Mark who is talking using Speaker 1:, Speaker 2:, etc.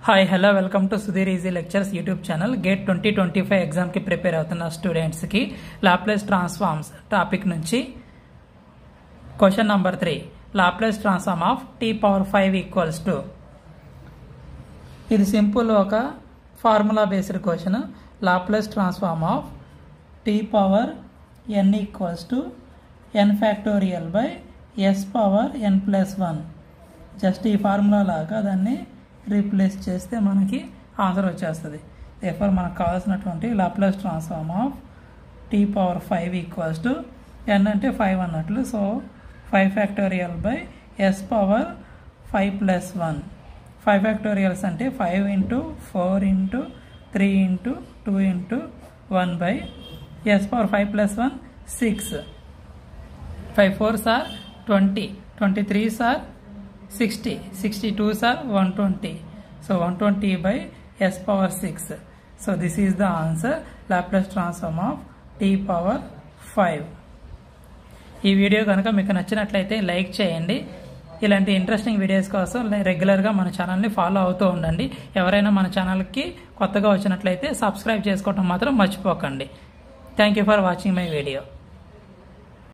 Speaker 1: Hi hello welcome to Sudheer easy lectures YouTube channel. Gate 2025 exam కి prepare అవుతున్న students కి Laplace transforms topic నుంచి question number 3, Laplace transform of t⁵ equals to. ఇది simple ఒక formula based question. Laplace transform of t⁻n equals to n factorial by s⁻n+1. Just ఈ formula లాగా దాన్ని replace చేస్తే మనకి ఆన్సర్ వచ్చేస్తుంది. దేర్ఫోర్ మనకు కావాల్సినటువంటి Laplace transform of t⁵ equals to n అంటే 5 అన్నట్లు. So 5 factorial by s⁻5+1. 5 factorials అంటే 5 × 4 × 3 × 2 × 1 by s⁻5+1 6. 5 4s are 20, 23s are 60, 62s are 120. So 120 by s⁻6. So this is the answer, Laplace transform of t⁵. ఈ video కనుక మీకు నచ్చినట్లయితే like చేయండి. ఇలాంటి interesting videos కోసం రెగ్యులర్గా మన ఛానల్ని ఫాలో అవుతూ ఉండండి. ఎవరైనా మన ఛానల్కి కొత్తగా వచ్చినట్లయితే సబ్స్క్రైబ్ చేసుకోవడం మాత్రం మర్చిపోకండి. Thank you for watching my video.